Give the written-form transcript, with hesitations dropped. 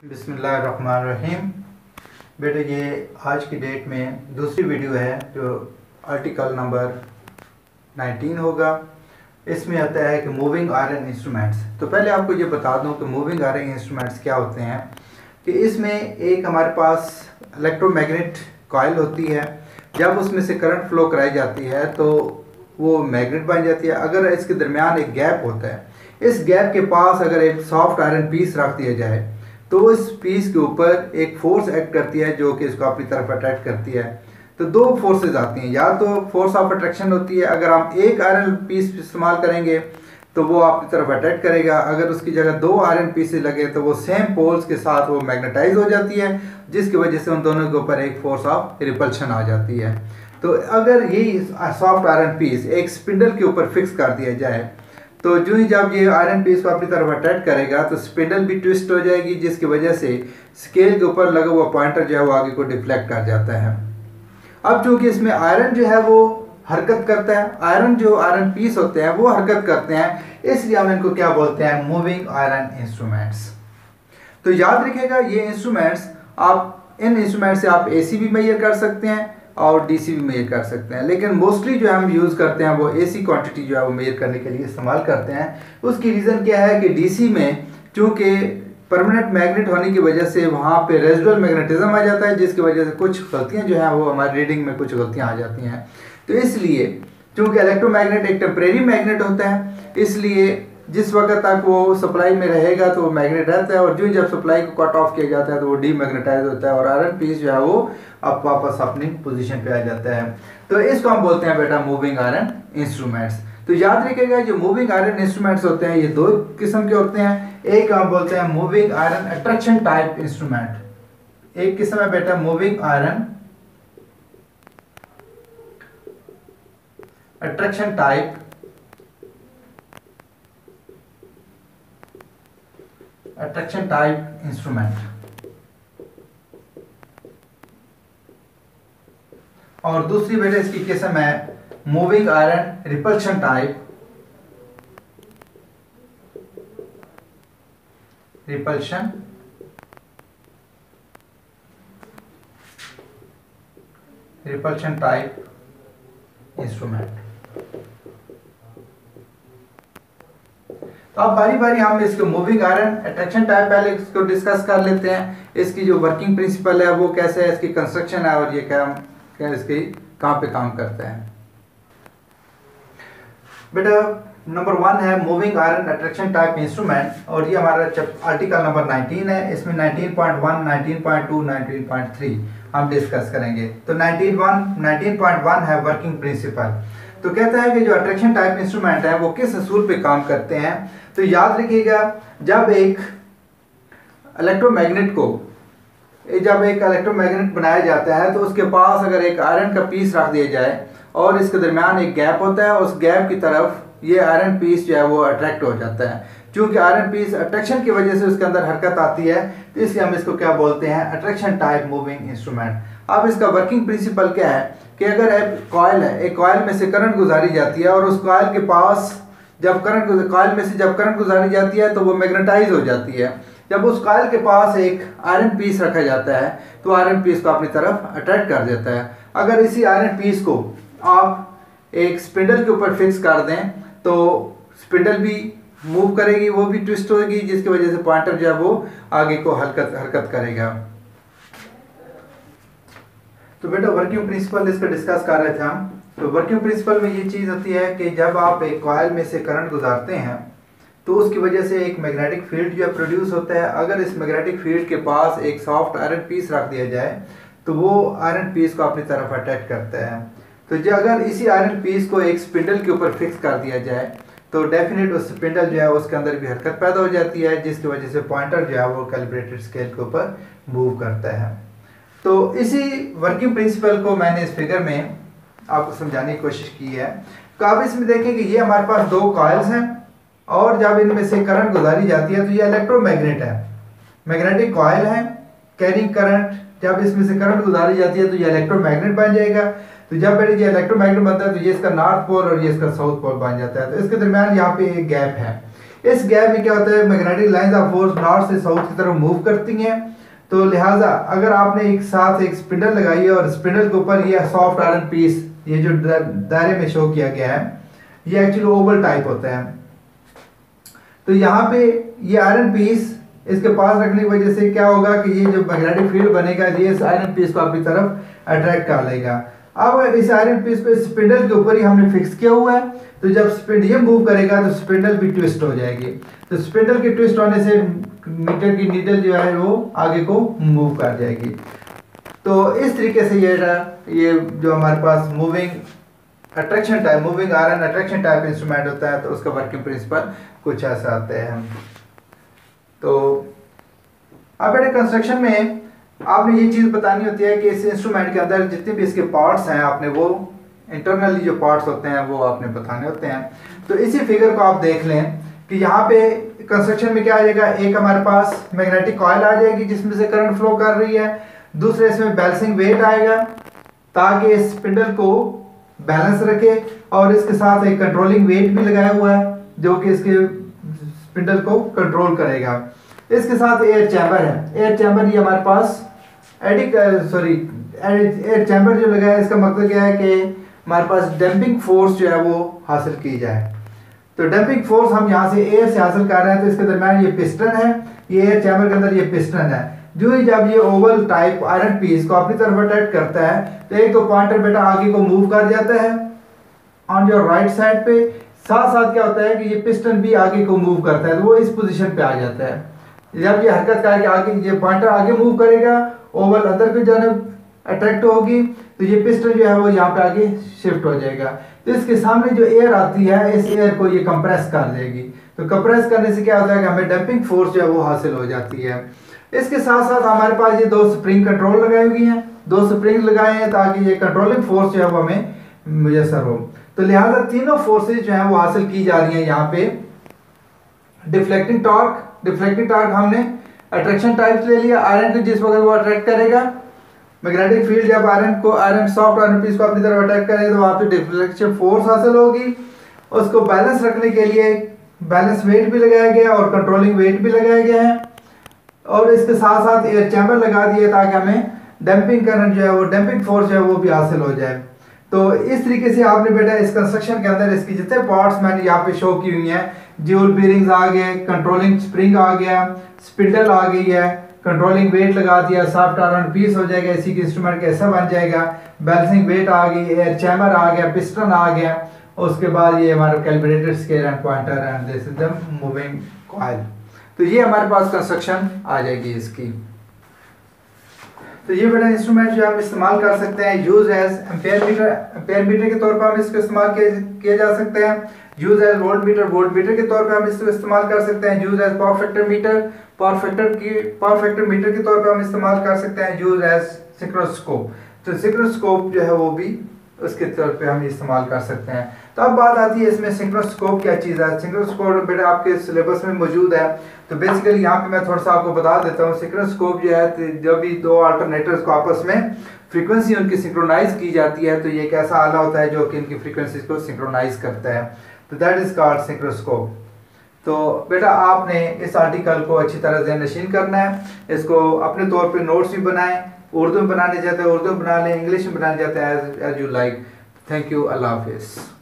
बिस्मिल्लाहिर्रहमानिर्रहीम। बेटे ये आज की डेट में दूसरी वीडियो है जो आर्टिकल नंबर 19 होगा। इसमें आता है कि मूविंग आयरन इंस्ट्रूमेंट्स। तो पहले आपको ये बता दूं कि मूविंग आयरन इंस्ट्रूमेंट्स क्या होते हैं। कि इसमें एक हमारे पास इलेक्ट्रोमैग्नेट कॉइल होती है। जब उसमें से करंट फ्लो कराई जाती है तो वो मैग्नेट बन जाती है। अगर इसके दरमियान एक गैप होता है, इस गैप के पास अगर एक सॉफ्ट आयरन पीस रख दिया जाए तो इस पीस के ऊपर एक फोर्स एक्ट करती है जो कि इसको अपनी तरफ अट्रैक्ट करती है। तो दो फोर्सेस आती हैं, या तो फोर्स ऑफ अट्रैक्शन होती है, अगर हम एक आयरन पीस इस्तेमाल करेंगे तो वो आपकी तरफ अट्रैक्ट करेगा। अगर उसकी जगह दो आयरन पीसेस लगे तो वो सेम पोल्स के साथ वो मैग्नेटाइज हो जाती है, जिसकी वजह से उन दोनों के ऊपर एक फोर्स ऑफ रिपल्शन आ जाती है। तो अगर यही सॉफ्ट आयरन पीस एक स्पिंडल के ऊपर फिक्स कर दिया जाए तो जो ही जब ये आयरन पीस को अपनी तरफ अट्रैक्ट करेगा तो स्पिंडल भी ट्विस्ट हो जाएगी, जिसकी वजह से स्केल के ऊपर लगा हुआ पॉइंटर जो है वो आगे को डिफ्लेक्ट कर जाता है। अब चूंकि इसमें आयरन जो है वो हरकत करता है, आयरन पीस होते हैं वो हरकत करते हैं, इसलिए हम इनको क्या बोलते हैं, मूविंग आयरन इंस्ट्रूमेंट्स। तो याद रखिएगा ये इंस्ट्रूमेंट्स इन इंस्ट्रूमेंट से आप एसी भी मेजर कर सकते हैं और डीसी भी मेजर कर सकते हैं, लेकिन मोस्टली जो हम यूज़ करते हैं वो एसी क्वांटिटी जो है वो मेजर करने के लिए इस्तेमाल करते हैं। उसकी रीज़न क्या है कि डीसी में चूँकि परमानेंट मैग्नेट होने की वजह से वहाँ पे रेजिडुअल मैग्नेटिज्म आ जाता है, जिसकी वजह से कुछ गलतियाँ जो हैं वो हमारी रीडिंग में कुछ गलतियाँ आ जाती हैं। तो इसलिए चूँकि इलेक्ट्रोमैग्नेट एक टेम्परेरी मैग्नेट होता है, इसलिए जिस वक्त तक वो सप्लाई में रहेगा तो वो मैग्नेट रहता है, और जो जब सप्लाई को कट ऑफ किया जाता है तो वो डीमैग्नेटाइज होता है और आयरन पीस जो है वो अब वापस अपनी पोजीशन पे आ जाता है। तो इसको हम बोलते हैं बेटा मूविंग आयरन इंस्ट्रूमेंट्स। तो याद रखिएगा जो मूविंग आयरन इंस्ट्रूमेंट्स होते हैं ये दो किस्म के होते हैं। एक हम बोलते हैं moving iron attraction type instrument, एक किस्म है बेटा moving iron attraction type instrument, और दूसरी बेटा इसकी किस्म है moving iron repulsion type instrument. तो अब बारी बारी हम इसको मूविंग आयरन अट्रैक्शन टाइप पहले इसको डिस्कस कर लेते हैं। इसकी जो वर्किंग प्रिंसिपल है वो कैसे है, इसकी कंस्ट्रक्शन है और ये क्या इसकी कहाँ पे काम करता है। बेटा नंबर 1 है moving iron attraction type instrument, और ये हमारा आर्टिकल नंबर 19 है। इसमें 19.1, 19.2, 19.3 हम डिस्कस करेंगे। तो 19.1 है वर्किंग प्रिंसिपल। तो कहता है कि जो अट्रैक्शन टाइप इंस्ट्रूमेंट है वो किस असूल पे काम करते हैं। तो याद रखिएगा जब एक इलेक्ट्रोमैग्नेट बनाया जाता है तो उसके पास अगर एक आयरन का पीस रख दिया जाए और इसके दरमियान एक गैप होता है, उस गैप की तरफ ये आयरन पीस जो है वो अट्रैक्ट हो जाता है। क्योंकि आयरन पीस अट्रैक्शन की वजह से उसके अंदर हरकत आती है, तो इसलिए हम इसको क्या बोलते हैं, अट्रैक्शन टाइप मूविंग इंस्ट्रूमेंट। अब इसका वर्किंग प्रिंसिपल क्या है कि अगर एक कॉइल है, एक कॉइल में से करंट गुजारी जाती है और उस कॉइल के पास जब करंट गुजारी जाती है तो वो मैग्नेटाइज हो जाती है। जब उस कॉइल के पास एक आयरन पीस रखा जाता है तो आयरन पीस को अपनी तरफ अट्रैक्ट कर देता है। अगर इसी आयरन पीस को आप एक स्पिंडल के ऊपर फिक्स कर दें तो स्पिंडल भी मूव करेगी, वो भी ट्विस्ट होगी, जिसकी वजह से पॉइंटर जो है वो आगे को हरकत करेगा। तो बेटा वर्किंग प्रिंसिपल इसका डिस्कस कर रहे थे हम। तो वर्किंग प्रिंसिपल में ये चीज़ होती है कि जब आप एक कॉइल में से करंट गुजारते हैं तो उसकी वजह से एक मैग्नेटिक फील्ड जो है प्रोड्यूस होता है। अगर इस मैग्नेटिक फील्ड के पास एक सॉफ्ट आयरन पीस रख दिया जाए तो वो आयरन पीस को अपनी तरफ अट्रैक्ट करता है। तो जो अगर इसी आयरन पीस को एक स्पिंडल के ऊपर फिक्स कर दिया जाए तो डेफिनेट उस स्पिंडल जो है उसके अंदर भी हरकत पैदा हो जाती है, जिसकी वजह से पॉइंटर जो है वो कैलिब्रेटेड स्केल के ऊपर मूव करता है। तो इसी वर्किंग प्रिंसिपल को मैंने इस फिगर में आपको समझाने की कोशिश की है। तो आप इसमें देखें कि ये हमारे पास दो कॉइल्स हैं और जब इनमें से करंट गुजारी जाती है तो ये इलेक्ट्रोमैग्नेट है, मैग्नेटिक कॉइल है कैरिंग करंट। जब इसमें से करंट गुजारी जाती है तो ये इलेक्ट्रोमैग्नेट बन जाएगा। तो जब ये इलेक्ट्रोमैग्नेट बनता है तो ये इसका नॉर्थ पोल और ये इसका साउथ पोल बन जाता है। तो इसके दरमियान यहाँ पे एक गैप है। इस गैप में क्या होता है, magnetic lines of force north से साउथ की तरफ मूव करती हैं। तो लिहाजा अगर आपने एक साथ एक स्पिंडल लगाई है और स्पिंडल के ऊपर ये सॉफ्ट आयरन पीस, ये जो दायरे में शो किया गया है, ये एक्चुअली ओवल टाइप होता है। तो यहाँ पे ये आयरन पीस इसके पास रखने की वजह से क्या होगा कि ये जो मैग्नेटिक फील्ड बनेगा ये इस आयरन पीस को अपनी तरफ अट्रैक्ट कर लेगा। अब इस आयरन पीस को स्पिंडल के ऊपर ही हमने फिक्स किया हुआ है, तो जब स्पिंडल मूव करेगा तो स्पिंडल भी ट्विस्ट हो जाएगी। तो स्पिंडल के ट्विस्ट होने से मीटर की नीडल जो है वो आगे को मूव कर जाएगी। तो इस तरीके से ये जो हमारे पास moving attraction type, moving iron attraction type instrument होता है, तो उसका वर्किंग प्रिंसिपल कुछ ऐसा आता है। तो अब बेटे कंस्ट्रक्शन में आपने ये चीज़ बतानी होती है कि इस इंस्ट्रूमेंट के अंदर जितने भी इसके पार्ट्स हैं, आपने वो इंटरनली जो पार्ट्स होते हैं वो आपने बताने होते हैं। तो इसी फिगर को आप देख लें कि यहाँ पे कंस्ट्रक्शन में क्या आ जाएगा, एक हमारे पास मैग्नेटिक कॉइल आ जाएगी जिसमें से करंट फ्लो कर रही है, दूसरे इसमें बैलेंसिंग वेट आएगा ताकि इस स्पिंडल को बैलेंस रखे, और इसके साथ एक कंट्रोलिंग वेट भी लगाया हुआ है जो कि इसके स्पिंडल को कंट्रोल करेगा। इसके साथ एयर चैम्बर है। एयर चैम्बर ये हमारे पास एयर चैम्बर जो लगा है, इसका मतलब क्या है कि हमारे पास डंपिंग फोर्स जो है वो हासिल की जाए। तो डंपिंग फोर्स हम यहाँ से एयर से हासिल कर रहे हैं, तो इसके दरम्यान ये पिस्टन है, ये एयर चैम्बर के अंदर ये पिस्टन है। जो ही जब ये ओवल टाइप आयरन पीस को अपनी तरफ अट्रैक्ट करता है तो एक तो पॉइंटर बेटा आगे को मूव कर जाता है ऑन योर राइट साइड पे, साथ साथ क्या होता है कि ये पिस्टन भी आगे को मूव करता है, तो वो इस पोजीशन पे आ जाता है। जब ये हरकत करके आगे ये पॉइंटर आगे मूव करेगा, ओवल अंदर की जानब अट्रैक्ट होगी, तो ये पिस्टन जो है वो यहाँ पे आगे शिफ्ट हो जाएगा। तो इसके सामने जो एयर आती है, इस एयर को ये कंप्रेस कर देगी। तो कंप्रेस करने से क्या होता है कि हमें डंपिंग फोर्स जो है वो हासिल हो जाती है। इसके साथ साथ हमारे पास ये 2 स्प्रिंग कंट्रोल लगाई हुई हैं, 2 स्प्रिंग लगाए हैं ताकि ये कंट्रोलिंग फोर्स जो है वो हमें मुयसर हो। तो लिहाजा तीनों फोर्सेज जो है वो हासिल की जा रही हैं यहाँ पे। डिफ्लेक्टिंग टॉर्क हमने अट्रैक्शन टाइप ले लिया, आयरन को जिस वक्त वो अट्रैक्ट करेगा, मैग्नेटिक फील्ड जब सॉफ्ट आयरन पीस को अपनी तरफ अटैक करेगा तो वहाँ पे डिफ्लेक्शन फोर्स हासिल होगी। उसको बैलेंस रखने के लिए बैलेंस वेट भी लगाया गया और कंट्रोलिंग वेट भी लगाया गया है, और इसके साथ साथ एयर चैम्बर लगा दिए ताकि हमें डंपिंग करंट जो है वो डंपिंग फोर्स जो है वो भी हासिल हो जाए। तो इस तरीके से आपने बेटा इस कंस्ट्रक्शन के अंदर इसकी जितने पार्ट्स मैंने यहाँ पे शो की हुई हैं, ज्यूल बीरिंग्स आ गए, कंट्रोलिंग स्प्रिंग आ गया, स्पिंडल आ गई है, कंट्रोलिंग वेट लगा दिया, सॉफ्ट आयरन पीस हो जाएगा, इसी के इंस्ट्रूमेंट का ऐसा बन जाएगा, बैलेंसिंग वेट आ गई, एयर चैम्बर आ गया, पिस्टन आ गया, उसके बाद ये हमारा calibrated scale and pointer and this is the moving coil. तो ये हमारे पास कंस्ट्रक्शन आ जाएगी इसकी। तो ये बेटा इंस्ट्रूमेंट जो हम इस्तेमाल कर सकते हैं, यूज एज एम्पेयर मीटर के तौर पर हम इसको इस्तेमाल किया जा सकते हैं, यूज एज वोल्ट मीटर के तौर पर हम इसको इस्तेमाल कर सकते हैं, use as power factor meter के तौर पर हम इस्तेमाल कर सकते हैं, यूज एज सिंक्रोस्कोप। तो सिंक्रोस्कोप जो है वो भी उसके तौर पे हम इस्तेमाल कर सकते हैं। तो अब बात आती है इसमें सिंक्रोस्कोप क्या चीज़ है। सिंक्रोस्कोप बेटा आपके सिलेबस में मौजूद है, तो बेसिकली यहाँ पे मैं थोड़ा सा आपको बता देता हूँ। सिंक्रोस्कोप जो है जब भी 2 अल्टरनेटर्स को आपस में फ्रीक्वेंसी उनकी सिंक्रोनाइज की जाती है, तो ये एक ऐसा आला होता है जो कि इनकी फ्रीक्वेंसीज को सिंक्रोनाइज करता है, तो दैट इज कॉल्ड सिंक्रोस्कोप। तो बेटा आपने इस आर्टिकल को अच्छी तरह से नशीन करना है, इसको अपने तौर पे नोट्स भी बनाएं, उर्दू में बनाने चाहते हैं उर्दू में बना लें, इंग्लिश में बनाने चाहते हैं as you like. Thank you, अल्लाह हाफिज़।